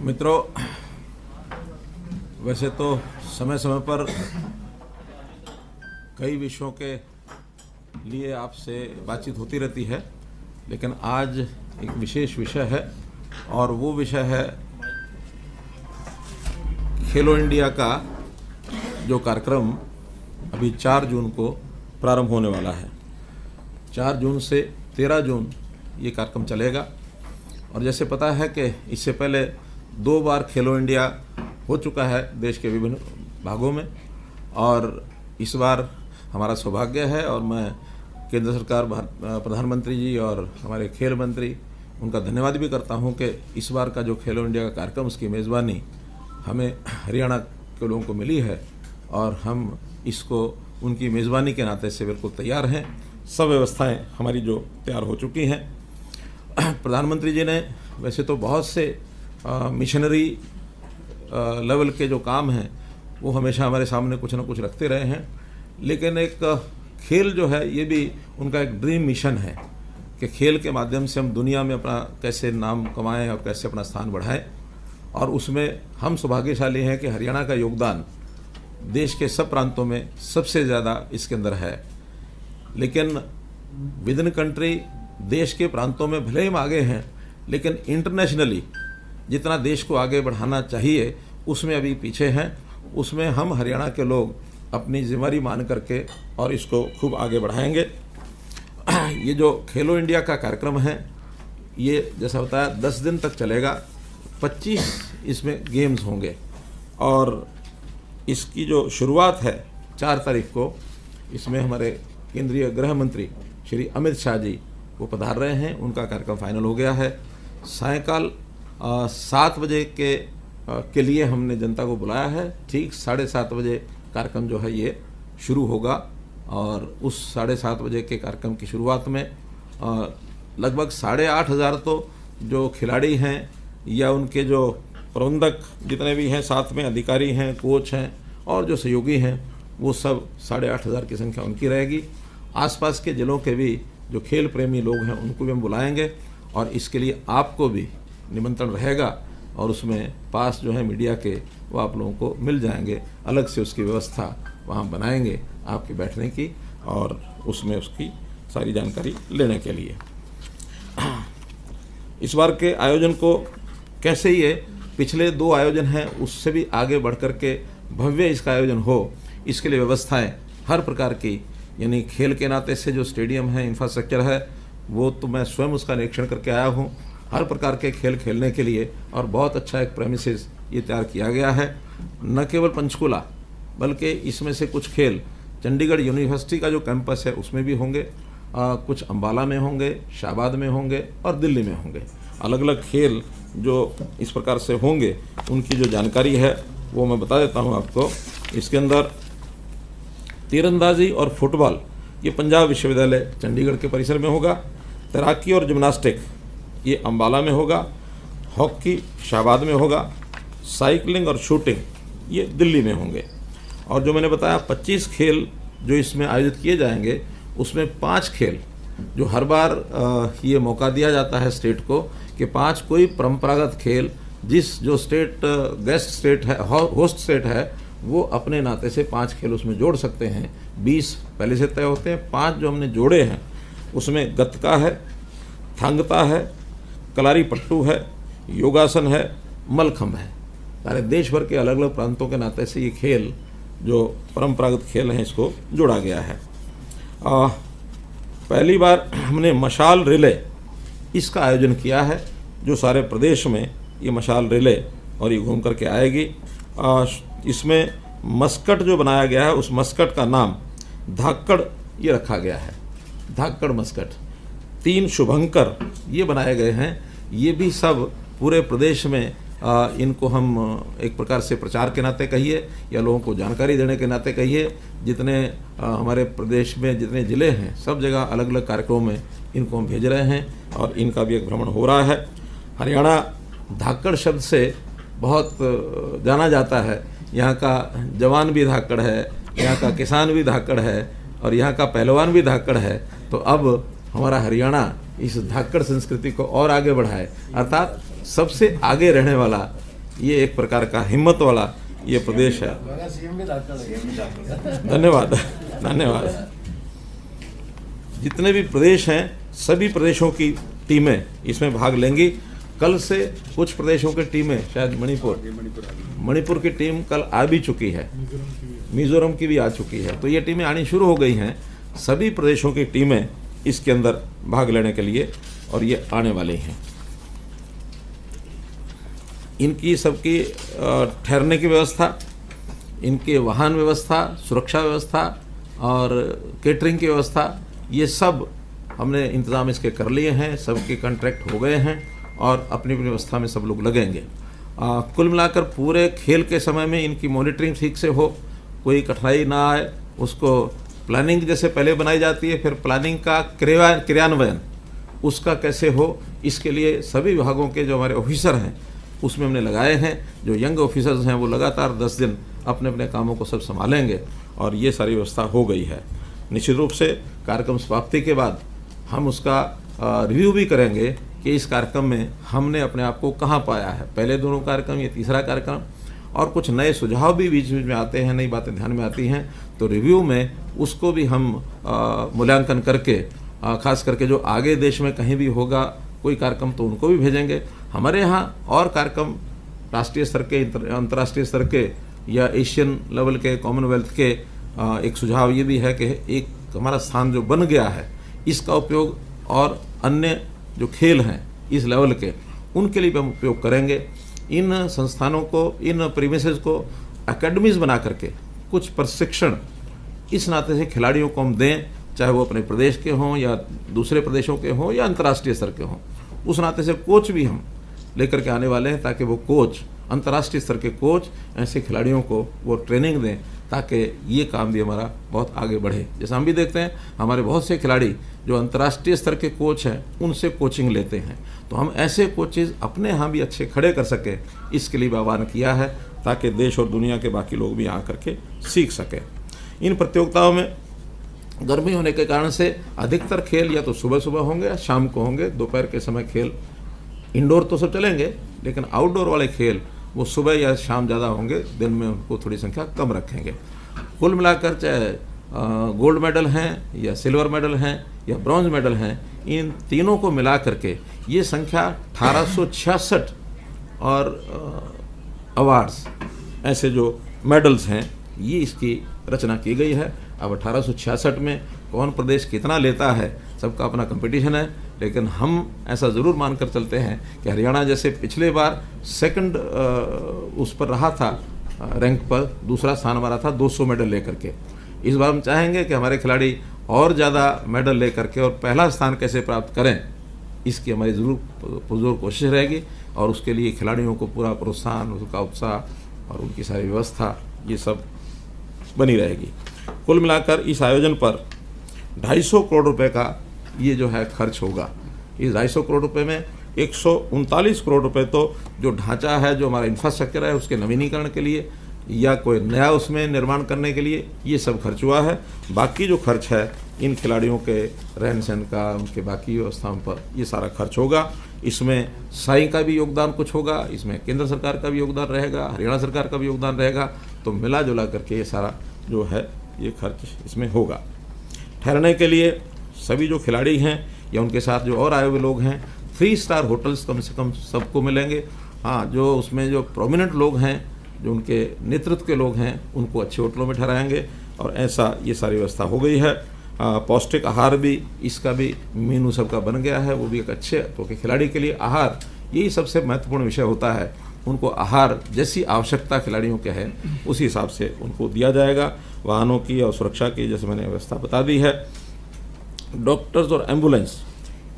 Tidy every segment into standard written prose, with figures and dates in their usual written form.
मित्रों, वैसे तो समय समय पर कई विषयों के लिए आपसे बातचीत होती रहती है, लेकिन आज एक विशेष विषय है और वो विषय है खेलो इंडिया का जो कार्यक्रम अभी 4 जून को प्रारंभ होने वाला है। 4 जून से 13 जून ये कार्यक्रम चलेगा और जैसे पता है कि इससे पहले 2 बार खेलो इंडिया हो चुका है देश के विभिन्न भागों में, और इस बार हमारा सौभाग्य है और मैं केंद्र सरकार प्रधानमंत्री जी और हमारे खेल मंत्री उनका धन्यवाद भी करता हूं कि इस बार का जो खेलो इंडिया का कार्यक्रम उसकी मेज़बानी हमें हरियाणा के लोगों को मिली है और हम इसको उनकी मेज़बानी के नाते से बिल्कुल तैयार हैं। सब व्यवस्थाएं हमारी जो तैयार हो चुकी हैं। प्रधानमंत्री जी ने वैसे तो बहुत से मिशनरी लेवल के जो काम हैं वो हमेशा हमारे सामने कुछ ना कुछ रखते रहे हैं, लेकिन एक खेल जो है ये भी उनका एक ड्रीम मिशन है कि खेल के माध्यम से हम दुनिया में अपना कैसे नाम कमाएं और कैसे अपना स्थान बढ़ाएं। और उसमें हम सौभाग्यशाली हैं कि हरियाणा का योगदान देश के सब प्रांतों में सबसे ज़्यादा इसके अंदर है। लेकिन विद इन कंट्री देश के प्रांतों में भले ही हम आगे हैं, लेकिन इंटरनेशनली जितना देश को आगे बढ़ाना चाहिए उसमें अभी पीछे हैं। उसमें हम हरियाणा के लोग अपनी जिम्मेदारी मान करके और इसको खूब आगे बढ़ाएंगे। ये जो खेलो इंडिया का कार्यक्रम है ये जैसा बताया 10 दिन तक चलेगा। 25 इसमें गेम्स होंगे और इसकी जो शुरुआत है 4 तारीख को, इसमें हमारे केंद्रीय गृह मंत्री श्री अमित शाह जी वो पधार रहे हैं। उनका कार्यक्रम फाइनल हो गया है। सायंकाल 7 बजे के लिए हमने जनता को बुलाया है। ठीक 7:30 बजे कार्यक्रम जो है ये शुरू होगा और उस 7:30 बजे के कार्यक्रम की शुरुआत में लगभग 8,500 तो जो खिलाड़ी हैं या उनके जो प्रबंधक जितने भी हैं, साथ में अधिकारी हैं, कोच हैं और जो सहयोगी हैं, वो सब 8,500 की संख्या उनकी रहेगी। आसपास के जिलों के भी जो खेल प्रेमी लोग हैं उनको भी हम बुलाएंगे और इसके लिए आपको भी निमंत्रण रहेगा और उसमें पास जो है मीडिया के वो आप लोगों को मिल जाएंगे। अलग से उसकी व्यवस्था वहाँ बनाएंगे आपके बैठने की और उसमें उसकी सारी जानकारी लेने के लिए। इस बार के आयोजन को कैसे ये पिछले 2 आयोजन हैं उससे भी आगे बढ़ कर के भव्य इसका आयोजन हो, इसके लिए व्यवस्थाएं हर प्रकार की, यानी खेल के नाते से जो स्टेडियम है, इंफ्रास्ट्रक्चर है, वो तो मैं स्वयं उसका निरीक्षण करके आया हूँ। हर प्रकार के खेल खेलने के लिए और बहुत अच्छा एक प्रेमिसेस ये तैयार किया गया है। न केवल पंचकुला बल्कि इसमें से कुछ खेल चंडीगढ़ यूनिवर्सिटी का जो कैंपस है उसमें भी होंगे, कुछ अंबाला में होंगे, शाहबाद में होंगे और दिल्ली में होंगे। अलग अलग खेल जो इस प्रकार से होंगे उनकी जो जानकारी है वो मैं बता देता हूँ आपको। इसके अंदर तीरंदाजी और फुटबॉल ये पंजाब विश्वविद्यालय चंडीगढ़ के परिसर में होगा। तैराकी और जिम्नास्टिक ये अंबाला में होगा। हॉकी शाहबाद में होगा। साइकिलिंग और शूटिंग ये दिल्ली में होंगे। और जो मैंने बताया 25 खेल जो इसमें आयोजित किए जाएंगे उसमें 5 खेल जो हर बार ये मौका दिया जाता है स्टेट को कि 5 कोई परंपरागत खेल जिस जो स्टेट गेस्ट स्टेट है, होस्ट स्टेट है, वो अपने नाते से 5 खेल उसमें जोड़ सकते हैं। 20 पहले से तय होते हैं। 5 जो हमने जोड़े हैं उसमें गतका है, थांगता है, कलारी पट्टू है, योगासन है, मलखम्ब है। सारे देश भर के अलग अलग प्रांतों के नाते से ये खेल जो परंपरागत खेल हैं इसको जोड़ा गया है। पहली बार हमने मशाल रिले इसका आयोजन किया है, जो सारे प्रदेश में ये मशाल रिले और ये घूम करके आएगी। इसमें मस्कट जो बनाया गया है उस मस्कट का नाम धाकड़ ये रखा गया है। धाकड़ मस्कट 3 शुभंकर ये बनाए गए हैं। ये भी सब पूरे प्रदेश में इनको हम एक प्रकार से प्रचार के नाते कहिए या लोगों को जानकारी देने के नाते कहिए, जितने हमारे प्रदेश में जितने ज़िले हैं सब जगह अलग अलग कार्यक्रमों में इनको हम भेज रहे हैं और इनका भी एक भ्रमण हो रहा है। हरियाणा धाकड़ शब्द से बहुत जाना जाता है। यहाँ का जवान भी धाकड़ है, यहाँ का किसान भी धाकड़ है और यहाँ का पहलवान भी धाकड़ है। तो अब हमारा हरियाणा इस धाकड़ संस्कृति को और आगे बढ़ाए, अर्थात सबसे आगे रहने वाला ये एक प्रकार का हिम्मत वाला ये प्रदेश है। धन्यवाद धन्यवाद। जितने भी प्रदेश हैं सभी प्रदेशों की टीमें इसमें भाग लेंगी। कल से कुछ प्रदेशों की टीमें, शायद मणिपुर की टीम कल आ भी चुकी है, मिजोरम की भी आ चुकी है, तो ये टीमें आनी शुरू हो गई हैं। सभी प्रदेशों की टीमें इसके अंदर भाग लेने के लिए और ये आने वाले हैं। इनकी सबकी ठहरने की व्यवस्था, इनके वाहन व्यवस्था, सुरक्षा व्यवस्था और केटरिंग की व्यवस्था, ये सब हमने इंतज़ाम इसके कर लिए हैं। सबके कॉन्ट्रैक्ट हो गए हैं और अपनी अपनी व्यवस्था में सब लोग लगेंगे। कुल मिलाकर पूरे खेल के समय में इनकी मॉनिटरिंग ठीक से हो, कोई कठिनाई ना आए, उसको प्लानिंग जैसे पहले बनाई जाती है, फिर प्लानिंग का क्रियान्वयन उसका कैसे हो, इसके लिए सभी विभागों के जो हमारे ऑफिसर हैं उसमें हमने लगाए हैं। जो यंग ऑफिसर्स हैं वो लगातार 10 दिन अपने अपने कामों को सब संभालेंगे और ये सारी व्यवस्था हो गई है। निश्चित रूप से कार्यक्रम समाप्ति के बाद हम उसका रिव्यू भी करेंगे कि इस कार्यक्रम में हमने अपने आप को कहाँ पाया है, पहले दोनों कार्यक्रम, ये तीसरा कार्यक्रम, और कुछ नए सुझाव भी बीच बीच में आते हैं, नई बातें ध्यान में आती हैं, तो रिव्यू में उसको भी हम मूल्यांकन करके खास करके जो आगे देश में कहीं भी होगा कोई कार्यक्रम तो उनको भी भेजेंगे। हमारे यहाँ और कार्यक्रम राष्ट्रीय स्तर के, अंतर्राष्ट्रीय स्तर के या एशियन लेवल के, कॉमनवेल्थ के, एक सुझाव ये भी है कि एक हमारा स्थान जो बन गया है इसका उपयोग और अन्य जो खेल हैं इस लेवल के उनके लिए भी हम उपयोग करेंगे। इन संस्थानों को, इन प्रीमिसेस को एकेडमीज बना करके कुछ प्रशिक्षण इस नाते से खिलाड़ियों को हम दें, चाहे वो अपने प्रदेश के हों या दूसरे प्रदेशों के हों या अंतर्राष्ट्रीय स्तर के हों। उस नाते से कोच भी हम लेकर के आने वाले हैं ताकि वो कोच, अंतर्राष्ट्रीय स्तर के कोच ऐसे खिलाड़ियों को वो ट्रेनिंग दें ताकि ये काम भी हमारा बहुत आगे बढ़े। जैसे हम भी देखते हैं हमारे बहुत से खिलाड़ी जो अंतर्राष्ट्रीय स्तर के कोच हैं उनसे कोचिंग लेते हैं, तो हम ऐसे कोचेज़ अपने यहाँ भी अच्छे खड़े कर सकें, इसके लिए भी आह्वान किया है ताकि देश और दुनिया के बाकी लोग भी यहाँ करके सीख सकें। इन प्रतियोगिताओं में गर्मी होने के कारण से अधिकतर खेल या तो सुबह सुबह होंगे या शाम को होंगे। दोपहर के समय खेल इंडोर तो सब चलेंगे, लेकिन आउटडोर वाले खेल वो सुबह या शाम ज़्यादा होंगे, दिन में उनको थोड़ी संख्या कम रखेंगे। कुल मिलाकर चाहे गोल्ड मेडल हैं या सिल्वर मेडल हैं या ब्रॉन्ज मेडल हैं, इन तीनों को मिला करके ये संख्या 1866 और अवार्ड्स ऐसे जो मेडल्स हैं ये इसकी रचना की गई है। अब 1866 में कौन प्रदेश कितना लेता है सबका अपना कंपटीशन है, लेकिन हम ऐसा ज़रूर मानकर चलते हैं कि हरियाणा जैसे पिछले बार सेकंड उस पर रहा था, रैंक पर दूसरा स्थान हमारा था 200 मेडल लेकर के। इस बार हम चाहेंगे कि हमारे खिलाड़ी और ज़्यादा मेडल लेकर के और पहला स्थान कैसे प्राप्त करें, इसकी हमारी ज़रूर पुरजोर कोशिश रहेगी और उसके लिए खिलाड़ियों को पूरा प्रोत्साहन, उनका उत्साह और उनकी सारी व्यवस्था ये सब बनी रहेगी। कुल मिलाकर इस आयोजन पर 250 करोड़ रुपए का ये जो है खर्च होगा। इस 250 करोड़ रुपए में 139 करोड़ रुपए तो जो ढांचा है, जो हमारा इंफ्रास्ट्रक्चर है उसके नवीनीकरण के लिए या कोई नया उसमें निर्माण करने के लिए ये सब खर्च हुआ है। बाकी जो खर्च है इन खिलाड़ियों के रहन सहन का, उनके बाकी व्यवस्थाओं पर ये सारा खर्च होगा। इसमें साई का भी योगदान कुछ होगा, इसमें केंद्र सरकार का भी योगदान रहेगा, हरियाणा सरकार का भी योगदान रहेगा, तो मिला जुला करके ये सारा जो है ये खर्च इसमें होगा। ठहरने के लिए सभी जो खिलाड़ी हैं या उनके साथ जो और आए हुए लोग हैं 3 स्टार होटल्स कम से कम सबको मिलेंगे। हाँ, जो उसमें जो प्रोमिनेंट लोग हैं, जो उनके नेतृत्व के लोग हैं, उनको अच्छे होटलों में ठहराएंगे और ऐसा ये सारी व्यवस्था हो गई है। पौष्टिक आहार भी, इसका भी मेनू सबका बन गया है, वो भी एक अच्छे तो कि खिलाड़ी के लिए आहार यही सबसे महत्वपूर्ण विषय होता है। उनको आहार जैसी आवश्यकता खिलाड़ियों के है उसी हिसाब से उनको दिया जाएगा। वाहनों की और सुरक्षा की जैसे मैंने व्यवस्था बता दी है। डॉक्टर्स और एम्बुलेंस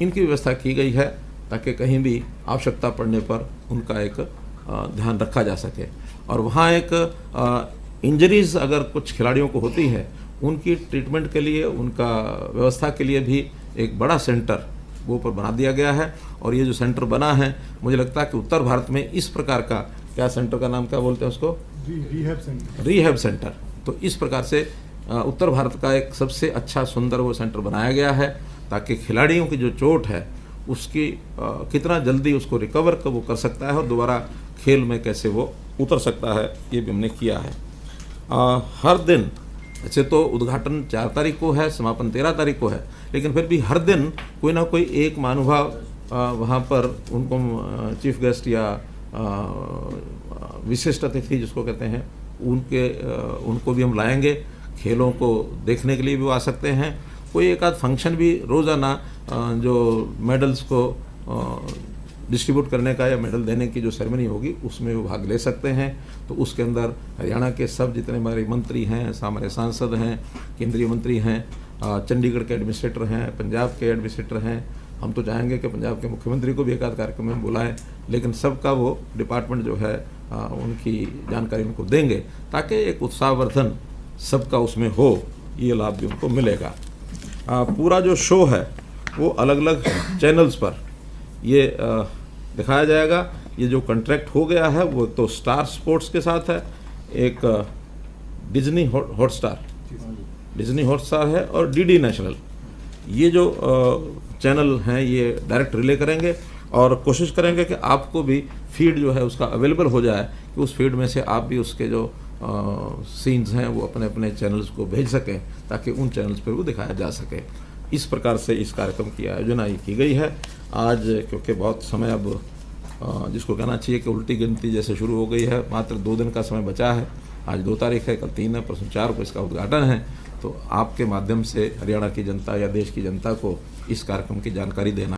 इनकी व्यवस्था की गई है ताकि कहीं भी आवश्यकता पड़ने पर उनका एक ध्यान रखा जा सके। और वहाँ एक इंजरीज अगर कुछ खिलाड़ियों को होती है उनकी ट्रीटमेंट के लिए, उनका व्यवस्था के लिए भी एक बड़ा सेंटर वो ऊपर बना दिया गया है। और ये जो सेंटर बना है मुझे लगता है कि उत्तर भारत में इस प्रकार का, क्या सेंटर का नाम क्या बोलते हैं उसको, रिहैब सेंटर। तो इस प्रकार से उत्तर भारत का एक सबसे अच्छा सुंदर वो सेंटर बनाया गया है ताकि खिलाड़ियों की जो चोट है उसकी कितना जल्दी उसको रिकवर वो कर सकता है और दोबारा खेल में कैसे वो उतर सकता है, ये भी हमने किया है। हर दिन, ऐसे तो उद्घाटन 4 तारीख को है, समापन 13 तारीख को है, लेकिन फिर भी हर दिन कोई ना कोई एक महानुभाव वहाँ पर, उनको चीफ गेस्ट या विशिष्ट अतिथि जिसको कहते हैं, उनको भी हम लाएंगे। खेलों को देखने के लिए भी वो आ सकते हैं। कोई एक आध फंक्शन भी रोज़ाना जो मेडल्स को डिस्ट्रीब्यूट करने का या मेडल देने की जो सेरेमनी होगी उसमें वो भाग ले सकते हैं। तो उसके अंदर हरियाणा के सब जितने हमारे मंत्री हैं, हमारे सांसद हैं, केंद्रीय मंत्री हैं, चंडीगढ़ के एडमिनिस्ट्रेटर हैं, पंजाब के एडमिनिस्ट्रेटर हैं, हम तो चाहेंगे कि पंजाब के मुख्यमंत्री को भी एक आध कार्यक्रम में बुलाएं, लेकिन सबका वो डिपार्टमेंट जो है उनकी जानकारी उनको देंगे, ताकि एक उत्साहवर्धन सबका उसमें हो, ये लाभ भी उनको मिलेगा। पूरा जो शो है वो अलग अलग चैनल्स पर ये दिखाया जाएगा। ये जो कॉन्ट्रैक्ट हो गया है वो तो स्टार स्पोर्ट्स के साथ है, एक डिज्नी हॉटस्टार है और डीडी नेशनल, ये जो चैनल हैं ये डायरेक्ट रिले करेंगे और कोशिश करेंगे कि आपको भी फीड जो है उसका अवेलेबल हो जाए, कि उस फीड में से आप भी उसके जो सीन्स हैं वो अपने अपने चैनल्स को भेज सकें, ताकि उन चैनल्स पर वो दिखाया जा सके। इस प्रकार से इस कार्यक्रम की आयोजना की गई है। आज क्योंकि बहुत समय अब जिसको कहना चाहिए कि उल्टी गिनती जैसे शुरू हो गई है, मात्र 2 दिन का समय बचा है। आज 2 तारीख है, कल 3 है, परसों 4 को इसका उद्घाटन है। तो आपके माध्यम से हरियाणा की जनता या देश की जनता को इस कार्यक्रम की जानकारी देना